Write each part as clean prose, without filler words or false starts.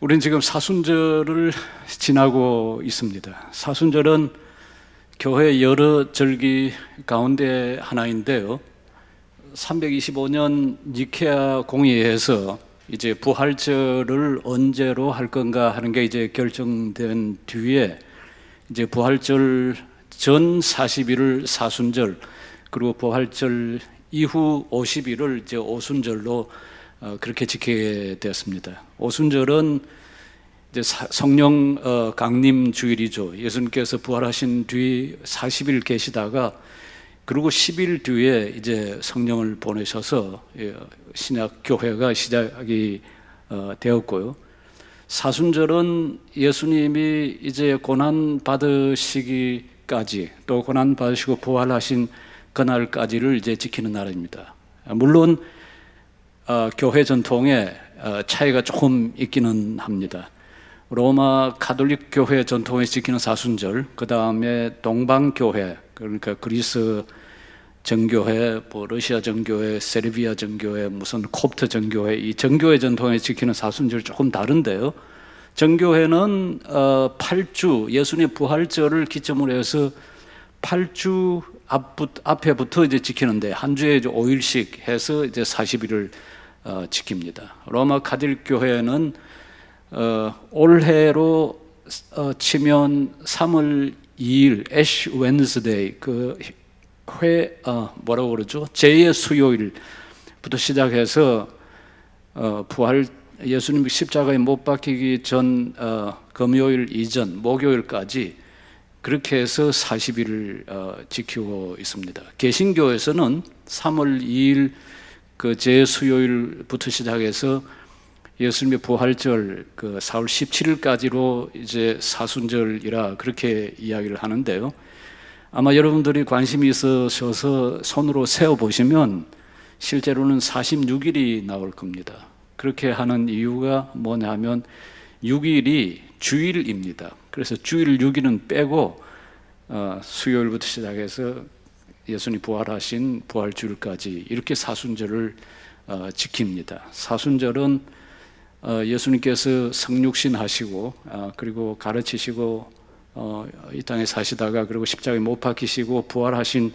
우린 지금 사순절을 지나고 있습니다. 사순절은 교회 여러 절기 가운데 하나인데요. 325년 니케아 공의회에서 이제 부활절을 언제로 할 건가 하는 게 이제 결정된 뒤에 이제 부활절 전 40일을 사순절, 그리고 부활절 이후 50일을 이제 오순절로 그렇게 지키게 되었습니다. 오순절은 이제 성령 강림 주일이죠. 예수님께서 부활하신 뒤 40일 계시다가 그리고 10일 뒤에 이제 성령을 보내셔서 신약 교회가 시작이 되었고요. 사순절은 예수님이 이제 고난 받으시기까지, 또 고난 받으시고 부활하신 그날까지를 이제 지키는 날입니다. 물론 교회 전통에 차이가 조금 있기는 합니다. 로마 가톨릭 교회 전통에 지키는 사순절, 그 다음에 동방교회, 그러니까 그리스 정교회, 러시아 정교회, 세르비아 정교회, 무슨 콥트 정교회, 이 정교회 전통에 지키는 사순절 조금 다른데요. 정교회는 8주, 예수님의 부활절을 기점으로 해서 8주 앞에부터 이제 지키는데, 한 주에 이제 5일씩 해서 이제 40일을 지킵니다. 로마 가톨릭 교회는 올해로 치면 3월 2일 애쉬 웬스데이, 뭐라고 그러죠? 제2의 수요일부터 시작해서 부활 예수님 십자가에 못 박히기 전 금요일 이전 목요일까지 그렇게 해서 40일을 지키고 있습니다. 개신교에서는 3월 2일 그 제 수요일부터 시작해서 예수님의 부활절 4월 17일까지로 이제 사순절이라 그렇게 이야기를 하는데요. 아마 여러분들이 관심이 있으셔서 손으로 세어 보시면 실제로는 46일이 나올 겁니다. 그렇게 하는 이유가 뭐냐면 6일이 주일입니다. 그래서 주일 6일은 빼고 수요일부터 시작해서 예수님 부활하신 부활주일까지 이렇게 사순절을 지킵니다. 사순절은 예수님께서 성육신 하시고 그리고 가르치시고 이 땅에 사시다가 그리고 십자가에 못 박히시고 부활하신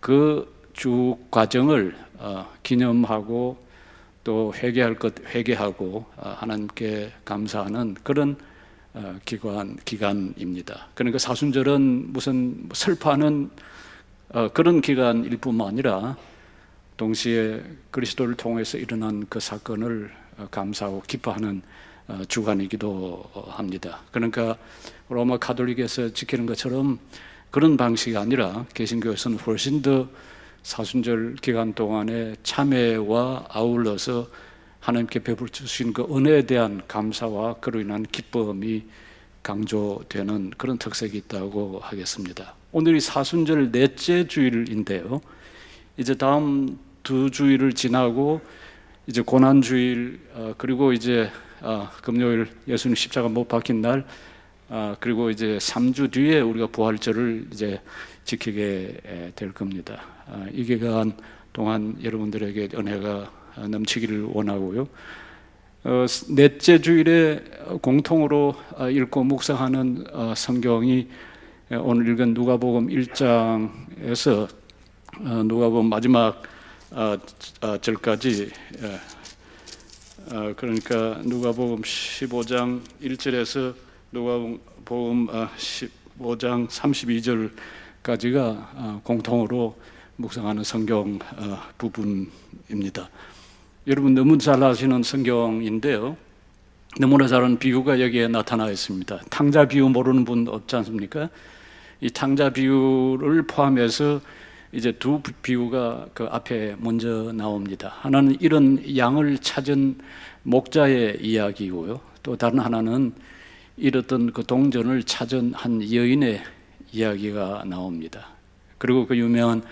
그 주 과정을 기념하고 또 회개할 것 회개하고 하나님께 감사하는 그런 기간입니다. 그러니까 사순절은 무슨 슬퍼하는 그런 기간일 뿐만 아니라 동시에 그리스도를 통해서 일어난 그 사건을 감사하고 기뻐하는 주간이기도 합니다. 그러니까 로마 가톨릭에서 지키는 것처럼 그런 방식이 아니라 개신교에서는 훨씬 더 사순절 기간 동안에 참회와 아울러서 하나님께 베풀어 주신 그 은혜에 대한 감사와 그로 인한 기쁨이 강조되는 그런 특색이 있다고 하겠습니다. 오늘이 사순절 넷째 주일인데요. 이제 다음 두 주일을 지나고 이제 고난주일, 그리고 이제 금요일 예수님 십자가 못 박힌 날, 그리고 이제 3주 뒤에 우리가 부활절을 이제 지키게 될 겁니다. 이 기간 동안 여러분들에게 은혜가 넘치기를 원하고요. 넷째 주일에 공통으로 읽고 묵상하는 성경이 오늘 읽은 누가복음 1장에서 누가복음 마지막 절까지, 그러니까 누가복음 15장 1절에서 누가복음 15장 32절까지가 공통으로 묵상하는 성경 부분입니다. 여러분 너무 잘 아시는 성경인데요. 너무나 잘 아는 비유가 여기에 나타나 있습니다. 탕자 비유 모르는 분 없지 않습니까? 이 탕자 비유를 포함해서 이제 두 비유가 그 앞에 먼저 나옵니다. 하나는 이런 양을 찾은 목자의 이야기고요. 또 다른 하나는 잃었던 그 동전을 찾은 한 여인의 이야기가 나옵니다. 그리고 그 유명한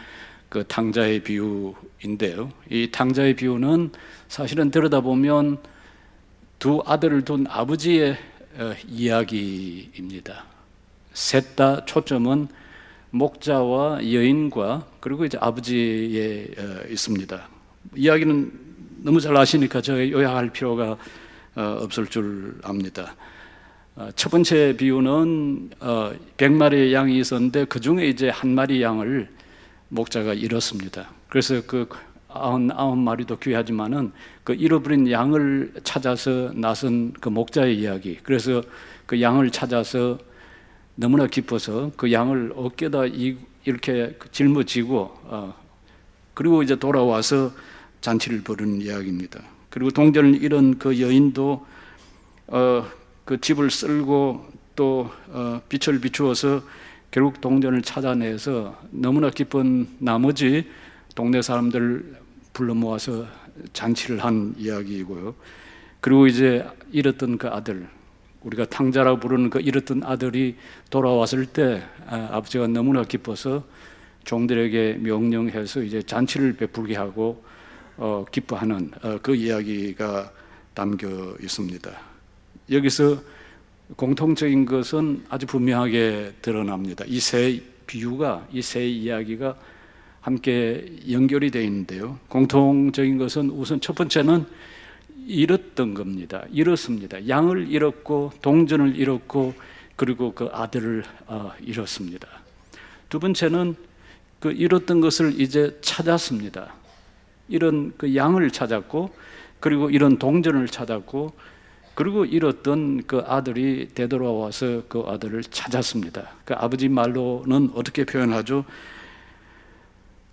그 탕자의 비유인데요. 이 탕자의 비유는 사실은 들여다보면 두 아들을 둔 아버지의 이야기입니다. 셋 다 초점은 목자와 여인과 그리고 이제 아버지에 있습니다. 이야기는 너무 잘 아시니까 제가 요약할 필요가 없을 줄 압니다. 첫 번째 비유는 100마리의 양이 있었는데 그 중에 이제 한 마리 양을 목자가 잃었습니다. 그래서 그 99마리도 귀하지만은 그 잃어버린 양을 찾아서 나선 그 목자의 이야기. 그래서 그 양을 찾아서 너무나 기뻐서 그 양을 어깨다 이렇게 짊어지고 그리고 이제 돌아와서 잔치를 벌이는 이야기입니다. 그리고 동전을 잃은 그 여인도 그 집을 쓸고 또 빛을 비추어서 결국 동전을 찾아내서 너무나 기쁜 나머지 동네 사람들 불러 모아서 잔치를 한 이야기이고요. 그리고 이제 잃었던 그 아들, 우리가 탕자라고 부르는 그 잃었던 아들이 돌아왔을 때 아버지가 너무나 기뻐서 종들에게 명령해서 이제 잔치를 베풀게 하고 기뻐하는 그 이야기가 담겨 있습니다. 여기서 공통적인 것은 아주 분명하게 드러납니다. 이 세 비유가, 이 세 이야기가 함께 연결이 되어 있는데요. 공통적인 것은 우선 첫 번째는 잃었던 겁니다. 잃었습니다. 양을 잃었고 동전을 잃었고 그리고 그 아들을 잃었습니다. 두 번째는 그 잃었던 것을 이제 찾았습니다. 이런 그 양을 찾았고 그리고 이런 동전을 찾았고 그리고 잃었던 그 아들이 되돌아와서 그 아들을 찾았습니다. 그 아버지 말로는 어떻게 표현하죠?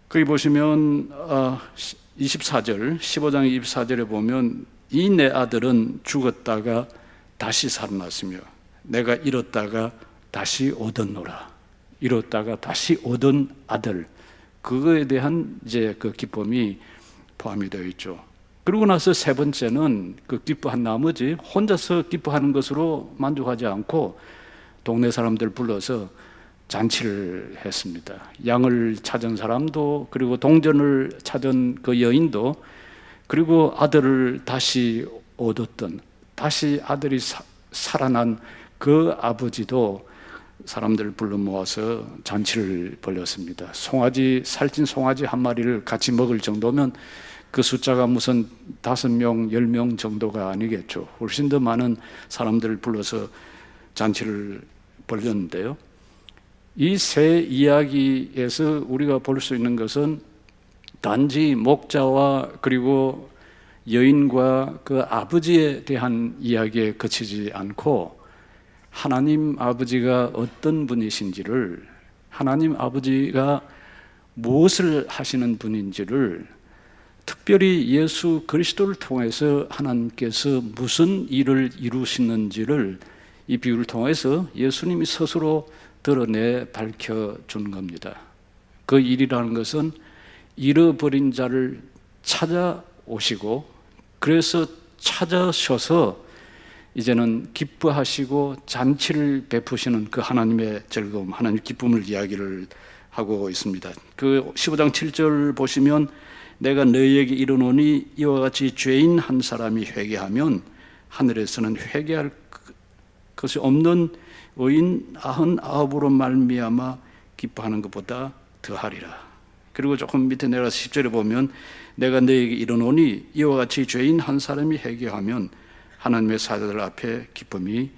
거기 보시면 24절, 15장 24절에 보면 이 내 아들은 죽었다가 다시 살아났으며 내가 잃었다가 다시 얻었노라. 잃었다가 다시 얻은 아들, 그거에 대한 이제 그 기쁨이 포함이 되어 있죠. 그러고 나서 세 번째는 그 기뻐한 나머지 혼자서 기뻐하는 것으로 만족하지 않고 동네 사람들 불러서 잔치를 했습니다. 양을 찾은 사람도 그리고 동전을 찾은 그 여인도 그리고 아들을 다시 얻었던, 다시 아들이 살아난 그 아버지도 사람들을 불러 모아서 잔치를 벌였습니다. 송아지, 살찐 송아지 한 마리를 같이 먹을 정도면 그 숫자가 무슨 5명, 10명 정도가 아니겠죠. 훨씬 더 많은 사람들을 불러서 잔치를 벌였는데요. 이 세 이야기에서 우리가 볼 수 있는 것은 단지 목자와 그리고 여인과 그 아버지에 대한 이야기에 그치지 않고 하나님 아버지가 어떤 분이신지를, 하나님 아버지가 무엇을 하시는 분인지를, 특별히 예수 그리스도를 통해서 하나님께서 무슨 일을 이루시는지를 이 비유를 통해서 예수님이 스스로 드러내 밝혀주는 겁니다. 그 일이라는 것은 잃어버린 자를 찾아오시고 그래서 찾아셔서 이제는 기뻐하시고 잔치를 베푸시는 그 하나님의 즐거움, 하나님 기쁨을 이야기를 하고 있습니다. 그 15장 7절 보시면 내가 너희에게 이르노니 이와 같이 죄인 한 사람이 회개하면 하늘에서는 회개할 것이 없는 의인 99으로 말미암아 기뻐하는 것보다 더하리라. 그리고 조금 밑에 내려가서 10절에 보면 내가 너희에게 이르노니 이와 같이 죄인 한 사람이 회개하면 하나님의 사자들 앞에 기쁨이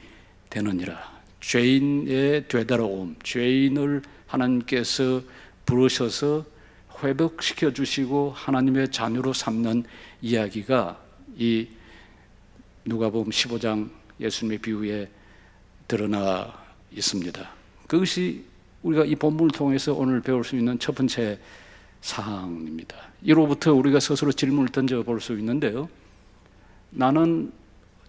되느니라. 죄인의 되돌아옴, 죄인을 하나님께서 부르셔서 회복시켜 주시고 하나님의 자녀로 삼는 이야기가 이 누가복음 15장 예수님의 비유에 드러나 있습니다. 그것이 우리가 이 본문을 통해서 오늘 배울 수 있는 첫 번째 사항입니다. 이로부터 우리가 스스로 질문을 던져볼 수 있는데요. 나는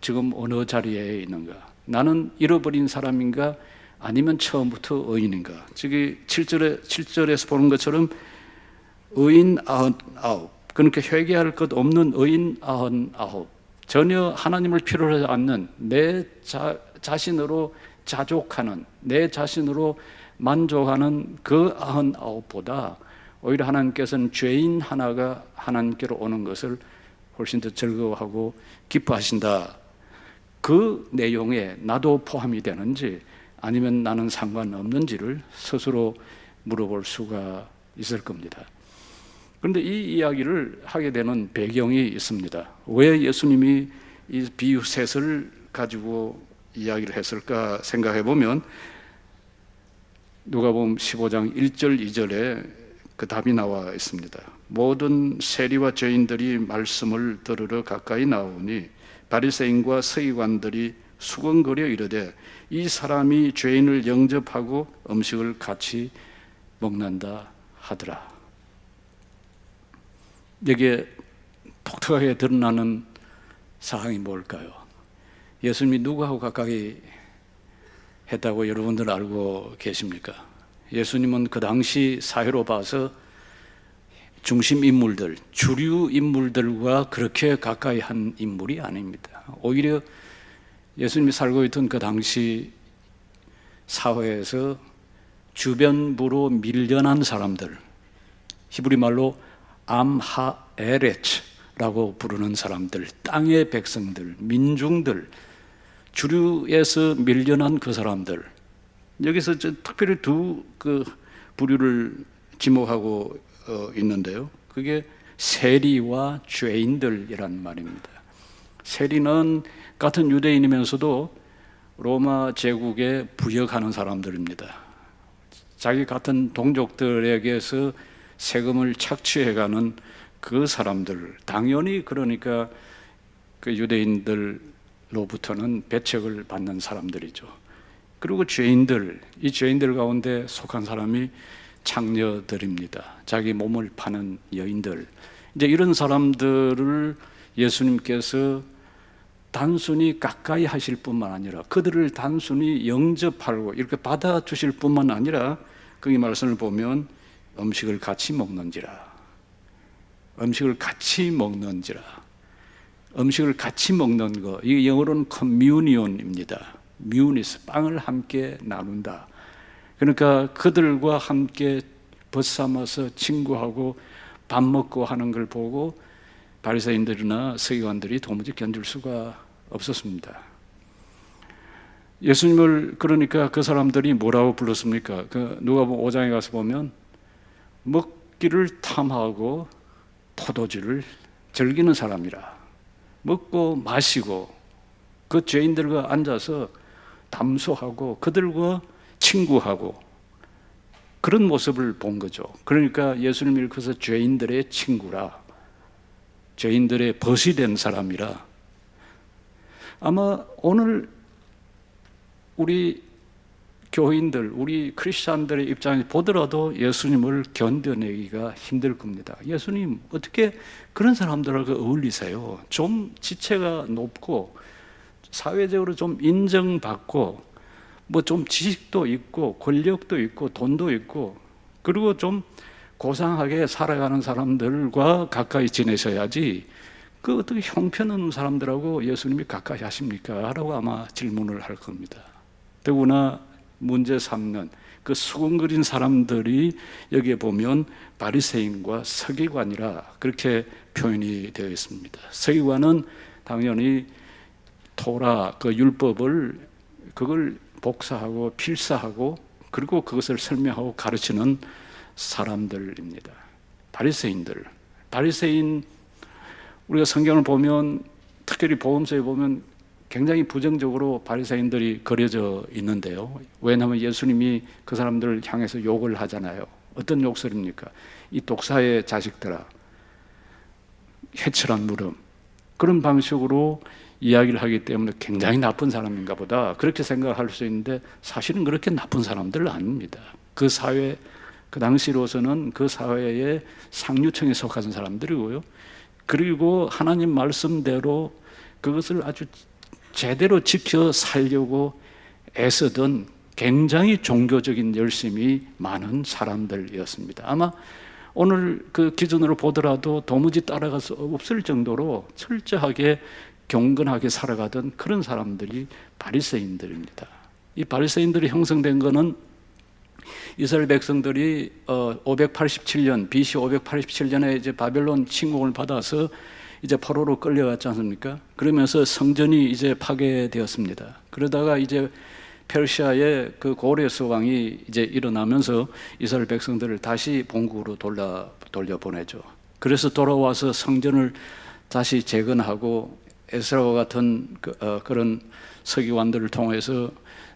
지금 어느 자리에 있는가? 나는 잃어버린 사람인가? 아니면 처음부터 의인인가? 즉 7절에서 보는 것처럼 의인 99, 그러니까 회개할 것 없는 의인 99, 전혀 하나님을 필요로 하지 않는 내 자신으로 자족하는, 내 자신으로 만족하는 그 99보다 오히려 하나님께서는 죄인 하나가 하나님께로 오는 것을 훨씬 더 즐거워하고 기뻐하신다. 그 내용에 나도 포함이 되는지 아니면 나는 상관없는지를 스스로 물어볼 수가 있을 겁니다. 그런데 이 이야기를 하게 되는 배경이 있습니다. 왜 예수님이 이 비유 셋을 가지고 이야기를 했을까 생각해 보면 누가복음 15장 1절 2절에 그 답이 나와 있습니다. 모든 세리와 죄인들이 말씀을 들으러 가까이 나오니 바리새인과 서기관들이 수근거려 이르되 이 사람이 죄인을 영접하고 음식을 같이 먹는다 하더라. 여기에 독특하게 드러나는 사항이 뭘까요? 예수님이 누구하고 가까이 했다고 여러분들 알고 계십니까? 예수님은 그 당시 사회로 봐서 중심 인물들, 주류 인물들과 그렇게 가까이 한 인물이 아닙니다. 오히려 예수님이 살고 있던 그 당시 사회에서 주변부로 밀려난 사람들, 히브리 말로 암하에레츠라고 부르는 사람들, 땅의 백성들, 민중들, 주류에서 밀려난 그 사람들, 여기서 특별히 두 부류를 지목하고 있는데요. 그게 세리와 죄인들이란 말입니다. 세리는 같은 유대인이면서도 로마 제국에 부역하는 사람들입니다. 자기 같은 동족들에게서 세금을 착취해가는 그 사람들, 당연히 그러니까 그 유대인들로부터는 배척을 받는 사람들이죠. 그리고 죄인들, 이 죄인들 가운데 속한 사람이 창녀들입니다. 자기 몸을 파는 여인들. 이제 이런 사람들을 예수님께서 단순히 가까이 하실 뿐만 아니라 그들을 단순히 영접하고 이렇게 받아주실 뿐만 아니라 거기 말씀을 보면 음식을 같이 먹는지라. 음식을 같이 먹는지라. 음식을 같이 먹는 거, 이게 영어로는 communion입니다. 뮤니스, 빵을 함께 나눈다. 그러니까 그들과 함께 벗삼아서 친구하고 밥 먹고 하는 걸 보고 바리새인들이나 서기관들이 도무지 견딜 수가 없었습니다. 예수님을 그러니까 그 사람들이 뭐라고 불렀습니까? 누가복음 5장에 가서 보면 먹기를 탐하고 포도주를 즐기는 사람이라. 먹고 마시고 그 죄인들과 앉아서 담소하고 그들과 친구하고 그런 모습을 본 거죠. 그러니까 예수님을 일컬어서 죄인들의 친구라, 죄인들의 벗이 된 사람이라. 아마 오늘 우리 교인들, 우리 크리스찬들의 입장에서 보더라도 예수님을 견뎌내기가 힘들 겁니다. 예수님 어떻게 그런 사람들하고 어울리세요? 좀 지체가 높고 사회적으로 좀 인정받고 뭐 좀 지식도 있고 권력도 있고 돈도 있고 그리고 좀 고상하게 살아가는 사람들과 가까이 지내셔야지 그 어떻게 형편없는 사람들하고 예수님이 가까이 하십니까? 라고 아마 질문을 할 겁니다. 더구나 문제 삼는 그 수군거린 사람들이 여기에 보면 바리새인과 서기관이라 그렇게 표현이 되어 있습니다. 서기관은 당연히 토라 그 율법을 그걸 복사하고 필사하고 그리고 그것을 설명하고 가르치는 사람들입니다. 바리새인들, 바리새인 우리가 성경을 보면 특별히 복음서에 보면 굉장히 부정적으로 바리새인들이 그려져 있는데요. 왜냐하면 예수님이 그 사람들을 향해서 욕을 하잖아요. 어떤 욕설입니까? 이 독사의 자식들아, 해칠한 무름, 그런 방식으로 이야기를 하기 때문에 굉장히 나쁜 사람인가 보다 그렇게 생각할 수 있는데 사실은 그렇게 나쁜 사람들은 아닙니다. 그 사회, 그 당시로서는 그 사회의 상류층에 속한 사람들이고요. 그리고 하나님 말씀대로 그것을 아주 제대로 지켜 살려고 애쓰던 굉장히 종교적인 열심이 많은 사람들이었습니다. 아마 오늘 그 기준으로 보더라도 도무지 따라갈 수 없을 정도로 철저하게 경건하게 살아가던 그런 사람들이 바리새인들입니다. 이 바리새인들이 형성된 것은 이스라엘 백성들이 587년 BC 587년에 이제 바벨론 침공을 받아서 이제 포로로 끌려갔지 않습니까? 그러면서 성전이 이제 파괴되었습니다. 그러다가 이제 페르시아의 그 고레스 왕이 이제 일어나면서 이스라엘 백성들을 다시 본국으로 돌려보내죠. 그래서 돌아와서 성전을 다시 재건하고 에스라와 같은 그런 서기관들을 통해서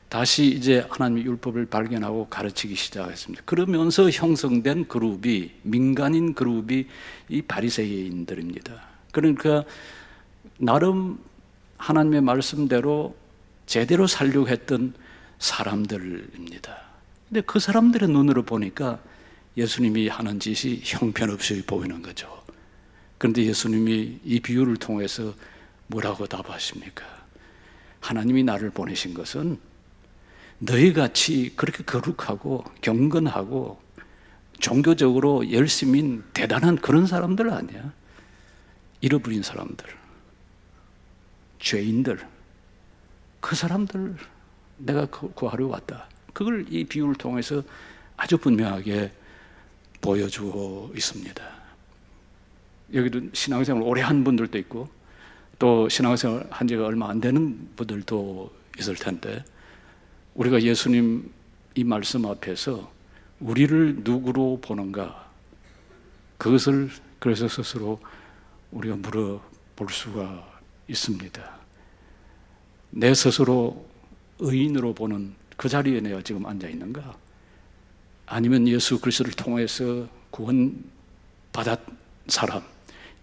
다시 이제 하나님의 율법을 발견하고 가르치기 시작했습니다. 그러면서 형성된 그룹이, 민간인 그룹이 이 바리새인들입니다. 그러니까 나름 하나님의 말씀대로 제대로 살려고 했던 사람들입니다. 근데 그 사람들의 눈으로 보니까 예수님이 하는 짓이 형편없이 보이는 거죠. 그런데 예수님이 이 비유를 통해서 뭐라고 답하십니까? 하나님이 나를 보내신 것은 너희같이 그렇게 거룩하고 경건하고 종교적으로 열심인 대단한 그런 사람들 아니야. 잃어버린 사람들, 죄인들, 그 사람들 내가 구하러 왔다. 그걸 이 비유를 통해서 아주 분명하게 보여주고 있습니다. 여기도 신앙생활 오래 한 분들도 있고 또 신앙생활 한 지가 얼마 안 되는 분들도 있을 텐데, 우리가 예수님 이 말씀 앞에서 우리를 누구로 보는가, 그것을 그래서 스스로 우리가 물어볼 수가 있습니다. 내 스스로 의인으로 보는 그 자리에 내가 지금 앉아 있는가? 아니면 예수 그리스도를 통해서 구원받은 사람,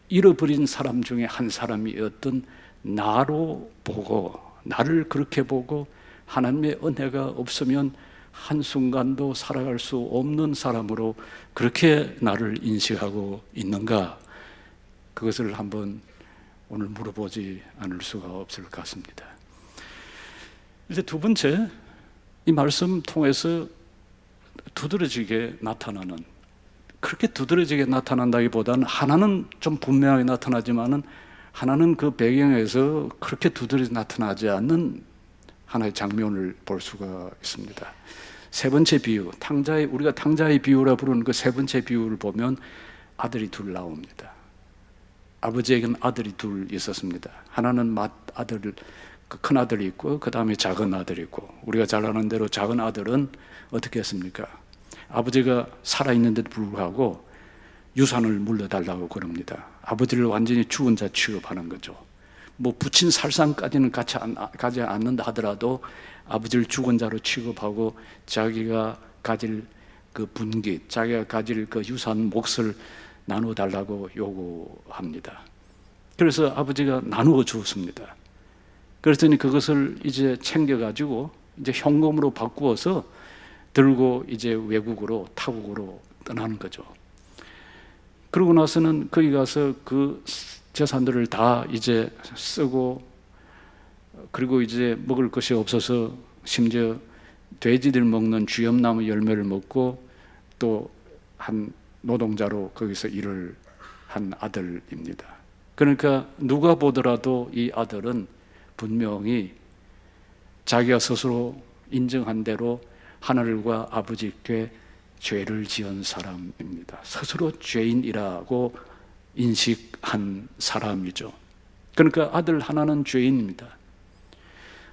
잃어버린 사람 중에 한 사람이었던 나로 보고, 나를 그렇게 보고 하나님의 은혜가 없으면 한순간도 살아갈 수 없는 사람으로 그렇게 나를 인식하고 있는가? 그것을 한번 오늘 물어보지 않을 수가 없을 것 같습니다. 이제 두 번째, 이 말씀 통해서 두드러지게 나타나는, 그렇게 두드러지게 나타난다기보다는 하나는 좀 분명하게 나타나지만은 하나는 그 배경에서 그렇게 두드러지 나타나지 않는 하나의 장면을 볼 수가 있습니다. 세 번째 비유, 우리가 탕자의 비유라 부르는 그 세 번째 비유를 보면 아들이 둘 나옵니다. 아버지에게는 아들이 둘 있었습니다. 하나는 맏아들, 큰 아들이 있고 그 다음에 작은 아들이 있고, 우리가 잘 아는 대로 작은 아들은 어떻게 했습니까? 아버지가 살아있는데도 불구하고 유산을 물려달라고 그럽니다. 아버지를 완전히 죽은 자 취급하는 거죠. 뭐 붙인 살상까지는 가지 않는다 하더라도 아버지를 죽은 자로 취급하고 자기가 가질 그 분깃, 자기가 가질 그 유산 몫을 나누어 달라고 요구합니다. 그래서 아버지가 나누어 주었습니다. 그랬더니 그것을 이제 챙겨가지고 이제 현금으로 바꾸어서 들고 이제 외국으로, 타국으로 떠나는 거죠. 그러고 나서는 거기 가서 그 재산들을 다 이제 쓰고, 그리고 이제 먹을 것이 없어서 심지어 돼지들 먹는 쥐염나무 열매를 먹고 또 한 노동자로 거기서 일을 한 아들입니다. 그러니까 누가 보더라도 이 아들은 분명히 자기가 스스로 인정한 대로 하늘과 아버지께 죄를 지은 사람입니다. 스스로 죄인이라고 인식한 사람이죠. 그러니까 아들 하나는 죄인입니다.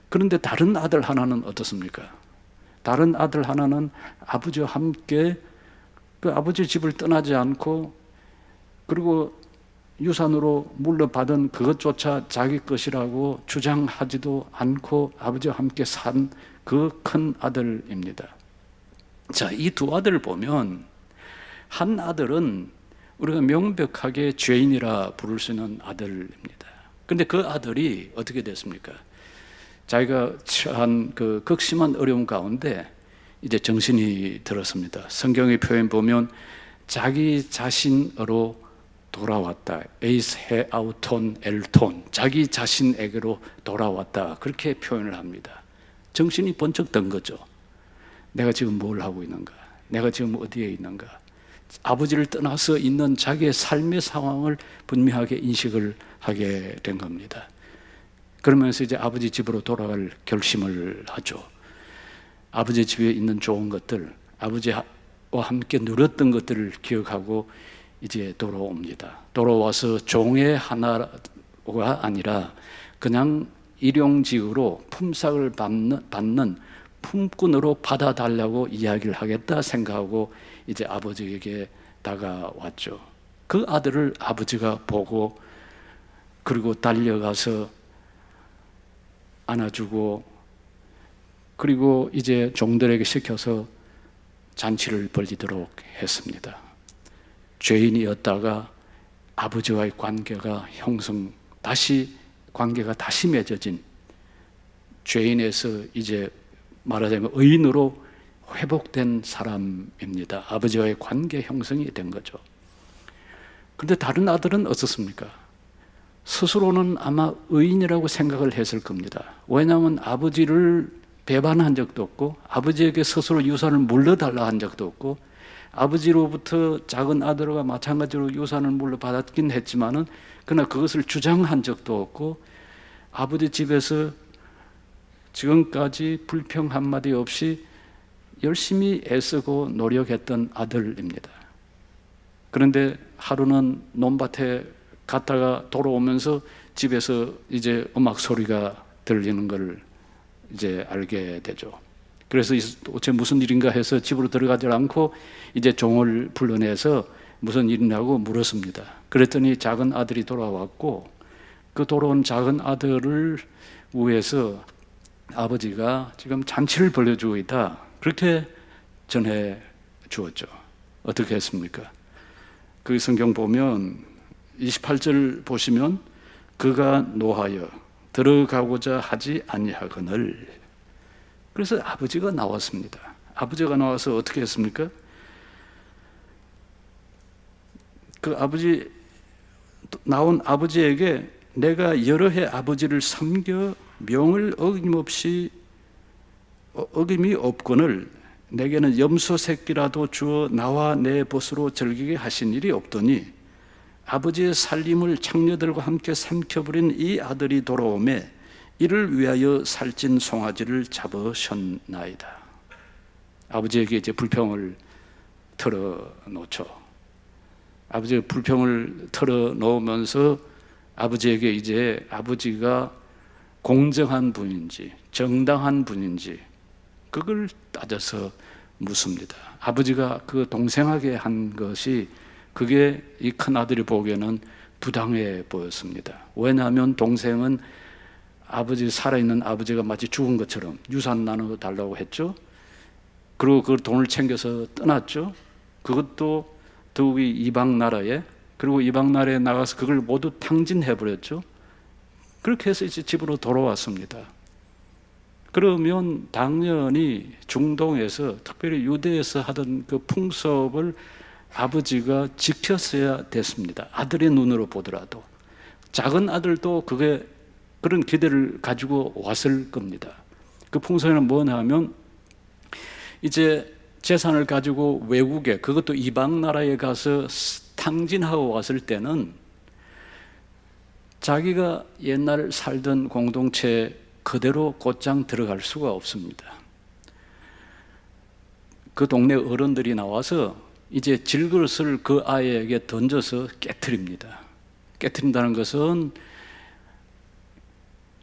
그런데 다른 아들 하나는 어떻습니까? 다른 아들 하나는 아버지와 함께 그 아버지 집을 떠나지 않고, 그리고 유산으로 물려받은 그것조차 자기 것이라고 주장하지도 않고 아버지와 함께 산 그 큰 아들입니다. 자, 이 두 아들을 보면 한 아들은 우리가 명백하게 죄인이라 부를 수 있는 아들입니다. 그런데 그 아들이 어떻게 됐습니까? 자기가 처한 그 극심한 어려움 가운데 이제 정신이 들었습니다. 성경의 표현 보면 자기 자신으로 돌아왔다. 에이스 헤아우톤 엘톤, 자기 자신에게로 돌아왔다. 그렇게 표현을 합니다. 정신이 번쩍 든 거죠. 내가 지금 뭘 하고 있는가? 내가 지금 어디에 있는가? 아버지를 떠나서 있는 자기의 삶의 상황을 분명하게 인식을 하게 된 겁니다. 그러면서 이제 아버지 집으로 돌아갈 결심을 하죠. 아버지 집에 있는 좋은 것들, 아버지와 함께 누렸던 것들을 기억하고 이제 돌아옵니다. 돌아와서 종의 하나가 아니라 그냥 일용직으로 품삯을 받는 품꾼으로 받아달라고 이야기를 하겠다 생각하고 이제 아버지에게 다가왔죠. 그 아들을 아버지가 보고 그리고 달려가서 안아주고, 그리고 이제 종들에게 시켜서 잔치를 벌이도록 했습니다. 죄인이었다가 아버지와의 관계가 관계가 다시 맺어진, 죄인에서 이제 말하자면 의인으로 회복된 사람입니다. 아버지와의 관계 형성이 된 거죠. 그런데 다른 아들은 어떻습니까? 스스로는 아마 의인이라고 생각을 했을 겁니다. 왜냐하면 아버지를 배반한 적도 없고, 아버지에게 스스로 유산을 물려달라 한 적도 없고, 아버지로부터 작은 아들과 마찬가지로 유산을 물려받았긴 했지만은 그러나 그것을 주장한 적도 없고, 아버지 집에서 지금까지 불평 한마디 없이 열심히 애쓰고 노력했던 아들입니다. 그런데 하루는 논밭에 갔다가 돌아오면서 집에서 이제 음악 소리가 들리는 걸 이제 알게 되죠. 그래서 도대체 무슨 일인가 해서 집으로 들어가지 않고 이제 종을 불러내서 무슨 일이냐고 물었습니다. 그랬더니 작은 아들이 돌아왔고, 그 돌아온 작은 아들을 위해서 아버지가 지금 잔치를 벌여주고 있다, 그렇게 전해 주었죠. 어떻게 했습니까? 그 성경 보면 28절 보시면 그가 노하여 들어가고자 하지 아니하거늘. 그래서 아버지가 나왔습니다. 아버지가 나와서 어떻게 했습니까? 그 나온 아버지에게 내가 여러 해 아버지를 섬겨 명을 어김이 없거늘 내게는 염소 새끼라도 주어 나와 내 벗으로 즐기게 하신 일이 없더니 아버지의 살림을 창녀들과 함께 삼켜버린 이 아들이 돌아오매 이를 위하여 살찐 송아지를 잡으셨나이다. 아버지에게 이제 불평을 털어놓죠. 아버지가 불평을 털어놓으면서 아버지에게 이제 아버지가 공정한 분인지 정당한 분인지 그걸 따져서 묻습니다. 아버지가 그 동생에게 한 것이 그게 이 큰아들이 보기에는 부당해 보였습니다. 왜냐하면 동생은 살아있는 아버지가 마치 죽은 것처럼 유산 나눠 달라고 했죠. 그리고 그 돈을 챙겨서 떠났죠. 그것도 더욱이 이방 나라에, 그리고 이방 나라에 나가서 그걸 모두 탕진해 버렸죠. 그렇게 해서 이제 집으로 돌아왔습니다. 그러면 당연히 중동에서, 특별히 유대에서 하던 그 풍습을 아버지가 지켰어야 됐습니다. 아들의 눈으로 보더라도. 작은 아들도 그런 기대를 가지고 왔을 겁니다. 그 풍습에는 뭐냐 하면 이제 재산을 가지고 외국에, 그것도 이방 나라에 가서 탕진하고 왔을 때는 자기가 옛날 살던 공동체 그대로 곧장 들어갈 수가 없습니다. 그 동네 어른들이 나와서 이제 질그릇을 그 아이에게 던져서 깨트립니다. 깨트린다는 것은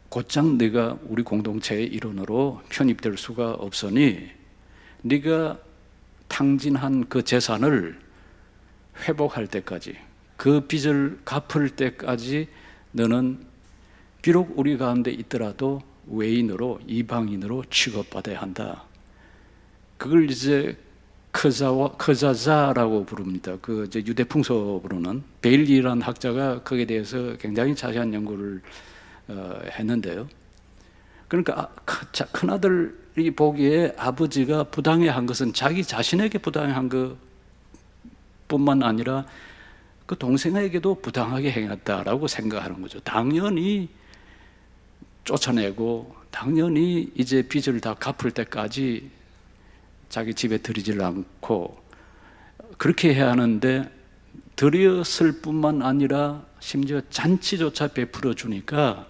곧장 네가 우리 공동체의 일원으로 편입될 수가 없으니 네가 탕진한 그 재산을 회복할 때까지, 그 빚을 갚을 때까지 너는 비록 우리 가운데 있더라도 외인으로, 이방인으로 취급받아야 한다. 그걸 이제 커자자라고 부릅니다. 그 이제 유대 풍습으로는 베일리라는 학자가 거기에 대해서 굉장히 자세한 연구를 했는데요. 그러니까 큰아들이 보기에 아버지가 부당해 한 것은 자기 자신에게 부당해 한 것뿐만 아니라 그 동생에게도 부당하게 행했다라고 생각하는 거죠. 당연히 쫓아내고 당연히 이제 빚을 다 갚을 때까지 자기 집에 들이질 않고 그렇게 해야 하는데, 들였을 뿐만 아니라 심지어 잔치조차 베풀어 주니까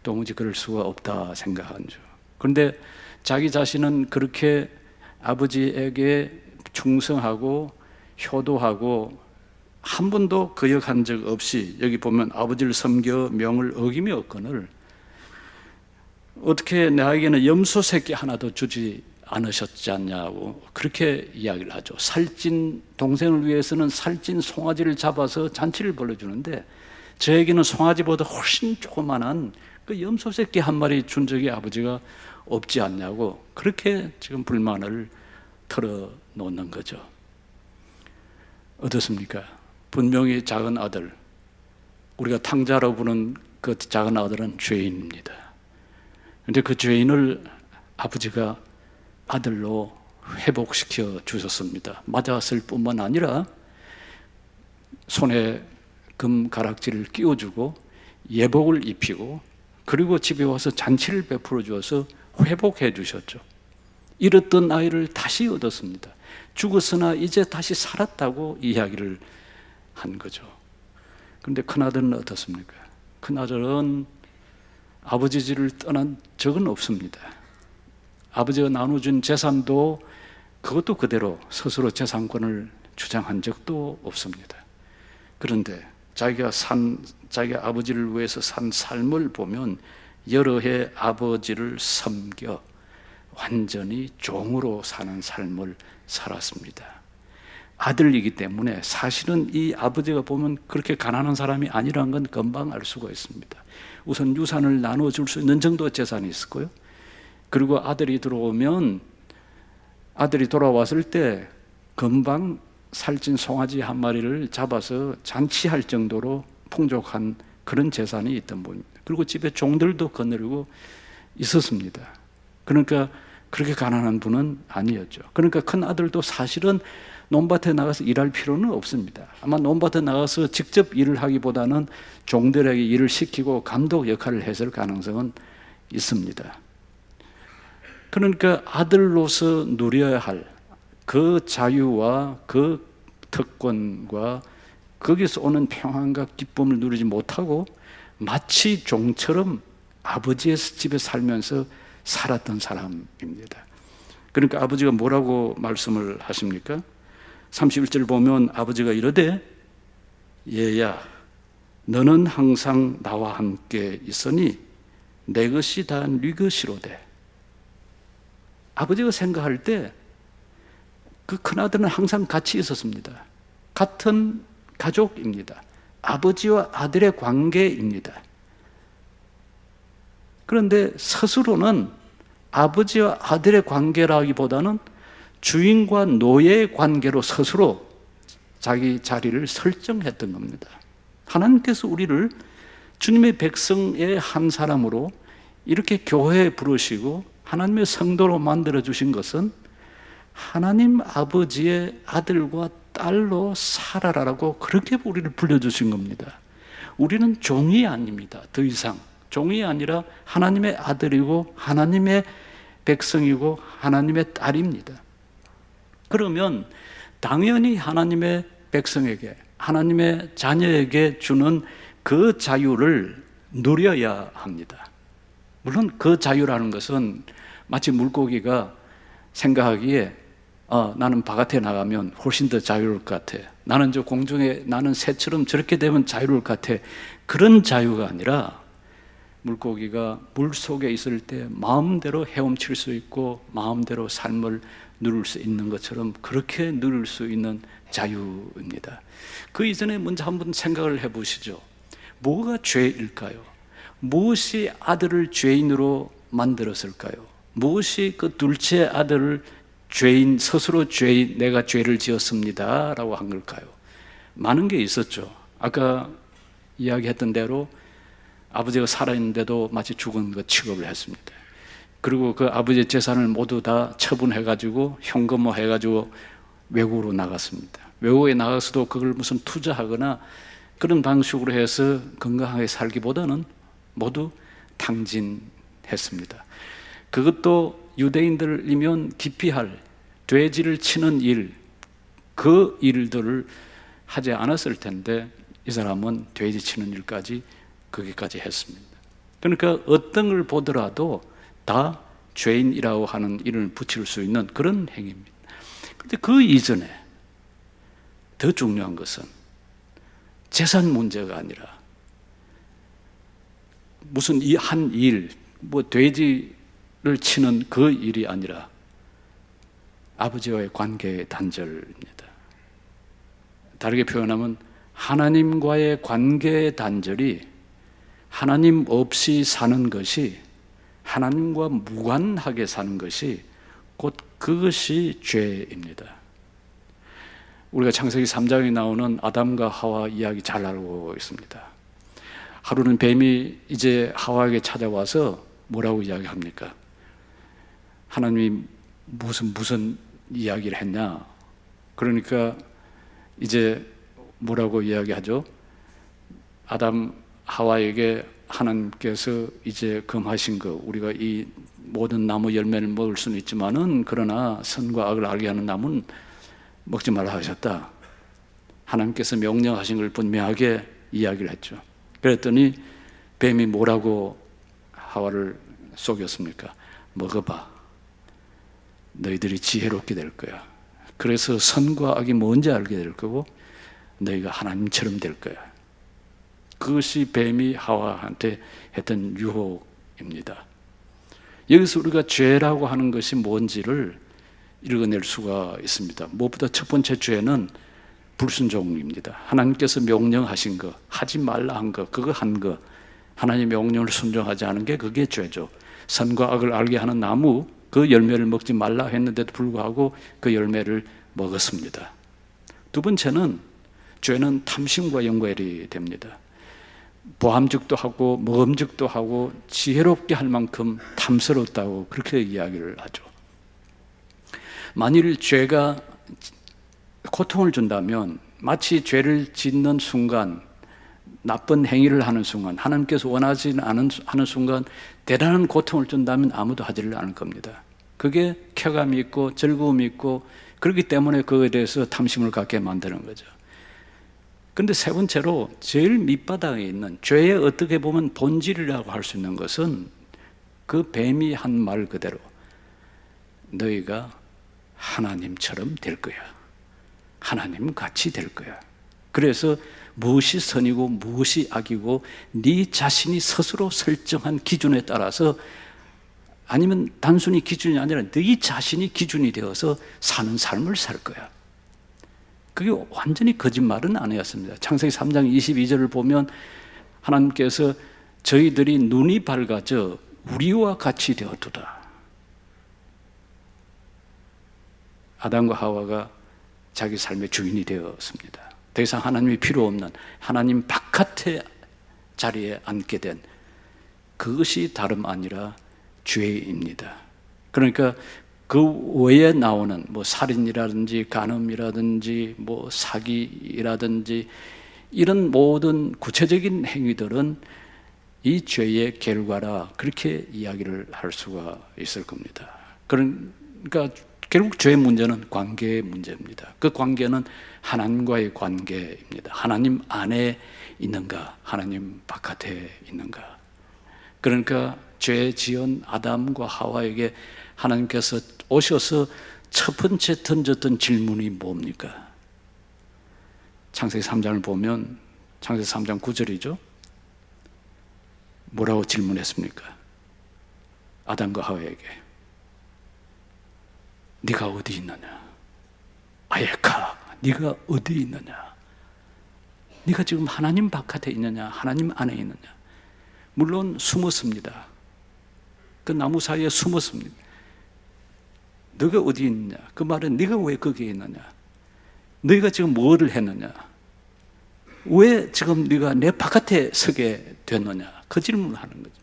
도무지 그럴 수가 없다 생각한 죠. 그런데 자기 자신은 그렇게 아버지에게 충성하고 효도하고 한 번도 거역한 적 없이, 여기 보면 아버지를 섬겨 명을 어김이 없거늘 어떻게 나에게는 염소 새끼 하나도 주지 않으셨지 않냐고 그렇게 이야기를 하죠. 살찐 동생을 위해서는 살찐 송아지를 잡아서 잔치를 벌여주는데 저에게는 송아지보다 훨씬 조그만한 그 염소 새끼 한 마리 준 적이 아버지가 없지 않냐고 그렇게 지금 불만을 털어놓는 거죠. 어떻습니까? 분명히 작은 아들, 우리가 탕자로 부르는 그 작은 아들은 죄인입니다. 그런데 그 죄인을 아버지가 아들로 회복시켜 주셨습니다. 맞았을 뿐만 아니라 손에 금 가락지를 끼워주고 예복을 입히고 그리고 집에 와서 잔치를 베풀어 주어서 회복해 주셨죠. 잃었던 아이를 다시 얻었습니다. 죽었으나 이제 다시 살았다고 이야기를 한 거죠. 그런데 큰아들은 어떻습니까? 큰아들은 아버지 집을 떠난 적은 없습니다. 아버지가 나눠준 재산도 그것도 그대로 스스로 재산권을 주장한 적도 없습니다. 그런데 자기 아버지를 위해서 산 삶을 보면 여러 해 아버지를 섬겨 완전히 종으로 사는 삶을 살았습니다. 아들이기 때문에 사실은 이 아버지가 보면 그렇게 가난한 사람이 아니라는 건 금방 알 수가 있습니다. 우선 유산을 나눠줄 수 있는 정도의 재산이 있었고요. 그리고 아들이 돌아왔을 때 금방 살찐 송아지 한 마리를 잡아서 잔치할 정도로 풍족한 그런 재산이 있던 분입니다. 그리고 집에 종들도 거느리고 있었습니다. 그러니까 그렇게 가난한 분은 아니었죠. 그러니까 큰 아들도 사실은 논밭에 나가서 일할 필요는 없습니다. 아마 논밭에 나가서 직접 일을 하기보다는 종들에게 일을 시키고 감독 역할을 했을 가능성은 있습니다. 그러니까 아들로서 누려야 할 그 자유와 그 특권과 거기서 오는 평안과 기쁨을 누리지 못하고 마치 종처럼 아버지의 집에 살면서 살았던 사람입니다. 그러니까 아버지가 뭐라고 말씀을 하십니까? 31절 보면 아버지가 이르되 얘야 너는 항상 나와 함께 있으니 내 것이 다 네 것이로되. 아버지가 생각할 때 그 큰아들은 항상 같이 있었습니다. 같은 가족입니다. 아버지와 아들의 관계입니다. 그런데 스스로는 아버지와 아들의 관계라기보다는 주인과 노예의 관계로 스스로 자기 자리를 설정했던 겁니다. 하나님께서 우리를 주님의 백성의 한 사람으로 이렇게 교회에 부르시고 하나님의 성도로 만들어 주신 것은 하나님 아버지의 아들과 딸로 살아라라고 그렇게 우리를 불러주신 겁니다. 우리는 종이 아닙니다. 더 이상 종이 아니라 하나님의 아들이고 하나님의 백성이고 하나님의 딸입니다. 그러면 당연히 하나님의 백성에게 하나님의 자녀에게 주는 그 자유를 누려야 합니다. 물론 그 자유라는 것은 마치 물고기가 생각하기에 나는 바깥에 나가면 훨씬 더 자유로울 것 같아. 나는 저 공중에 나는 새처럼 저렇게 되면 자유로울 것 같아. 그런 자유가 아니라 물고기가 물 속에 있을 때 마음대로 헤엄칠 수 있고 마음대로 삶을 누릴 수 있는 것처럼 그렇게 누릴 수 있는 자유입니다. 그 이전에 먼저 한번 생각을 해보시죠. 뭐가 죄일까요? 무엇이 아들을 죄인으로 만들었을까요? 무엇이 그 둘째 아들을 죄인, 스스로 죄인, 내가 죄를 지었습니다 라고 한 걸까요? 많은 게 있었죠. 아까 이야기했던 대로 아버지가 살아있는데도 마치 죽은 것 취급을 했습니다. 그리고 그 아버지의 재산을 모두 다 처분해가지고 현금화해가지고 외국으로 나갔습니다. 외국에 나가서도 그걸 무슨 투자하거나 그런 방식으로 해서 건강하게 살기보다는 모두 탕진했습니다. 그것도 유대인들이면 기피할 돼지를 치는 일, 그 일들을 하지 않았을 텐데 이 사람은 돼지 치는 일까지 거기까지 했습니다. 그러니까 어떤 걸 보더라도 다 죄인이라고 하는 이름을 붙일 수 있는 그런 행위입니다. 그런데 그 이전에 더 중요한 것은 재산 문제가 아니라 무슨 이 한 일, 돼지를 치는 그 일이 아니라 아버지와의 관계의 단절입니다. 다르게 표현하면 하나님과의 관계 단절이 하나님 없이 사는 것이, 하나님과 무관하게 사는 것이 곧 그것이 죄입니다. 우리가 창세기 3장에 나오는 아담과 하와 이야기 잘 알고 있습니다. 하루는 뱀이 이제 하와에게 찾아와서 뭐라고 이야기합니까? 하나님이 무슨 이야기를 했냐? 그러니까 이제 뭐라고 이야기하죠? 아담 하와에게 하나님께서 이제 금하신 거, 우리가 이 모든 나무 열매를 먹을 수는 있지만은 그러나 선과 악을 알게 하는 나무는 먹지 말라 하셨다. 하나님께서 명령하신 걸 분명하게 이야기를 했죠. 그랬더니 뱀이 뭐라고 하와를 속였습니까? 먹어봐. 너희들이 지혜롭게 될 거야. 그래서 선과 악이 뭔지 알게 될 거고 너희가 하나님처럼 될 거야. 그것이 뱀이 하와한테 했던 유혹입니다. 여기서 우리가 죄라고 하는 것이 뭔지를 읽어낼 수가 있습니다. 무엇보다 첫 번째 죄는 불순종입니다. 하나님께서 명령하신 거, 하지 말라 한 거, 그거 한 거, 하나님의 명령을 순종하지 않은 게 그게 죄죠. 선과 악을 알게 하는 나무, 그 열매를 먹지 말라 했는데도 불구하고 그 열매를 먹었습니다. 두 번째는, 죄는 탐심과 연관이 됩니다. 보암직도 하고 먹음직도 하고 지혜롭게 할 만큼 탐스럽다고 그렇게 이야기를 하죠. 만일 죄가 고통을 준다면 마치 죄를 짓는 순간, 나쁜 행위를 하는 순간, 하나님께서 원하지 않은 순간 대단한 고통을 준다면 아무도 하지를 않을 겁니다. 그게 쾌감이 있고 즐거움이 있고 그렇기 때문에 그거에 대해서 탐심을 갖게 만드는 거죠. 그런데 세 번째로 제일 밑바닥에 있는 죄의 어떻게 보면 본질이라고 할 수 있는 것은 그 뱀이 한 말 그대로 너희가 하나님처럼 될 거야. 하나님 같이 될 거야. 그래서 무엇이 선이고 무엇이 악이고 네 자신이 스스로 설정한 기준에 따라서, 아니면 단순히 기준이 아니라 네 자신이 기준이 되어서 사는 삶을 살 거야. 그게 완전히 거짓말은 아니었습니다. 창세기 3장 22절을 보면 하나님께서 저희들이 눈이 밝아져 우리와 같이 되었도다. 아담과 하와가 자기 삶의 주인이 되었습니다. 더 이상 하나님이 필요 없는 하나님 바깥의 자리에 앉게 된 그것이 다름 아니라 죄입니다. 그러니까 그 외에 나오는 뭐 살인이라든지 간음이라든지 뭐 사기라든지 이런 모든 구체적인 행위들은 이 죄의 결과라, 그렇게 이야기를 할 수가 있을 겁니다. 그러니까 결국 죄의 문제는 관계의 문제입니다. 그 관계는 하나님과의 관계입니다. 하나님 안에 있는가, 하나님 바깥에 있는가. 그러니까 죄 지은 아담과 하와에게 하나님께서 오셔서 첫 번째 던졌던 질문이 뭡니까? 창세기 3장을 보면 창세기 3장 9절이죠. 뭐라고 질문했습니까? 아담과 하와에게 네가 어디 있느냐? 아예카, 네가 어디 있느냐? 네가 지금 하나님 바깥에 있느냐? 하나님 안에 있느냐? 물론 숨었습니다. 그 나무 사이에 숨었습니다. 너가 어디 있느냐? 그 말은 네가 왜 거기에 있느냐? 너희가 지금 뭐를 했느냐? 왜 지금 네가 내 바깥에 서게 됐느냐? 그 질문을 하는 거죠.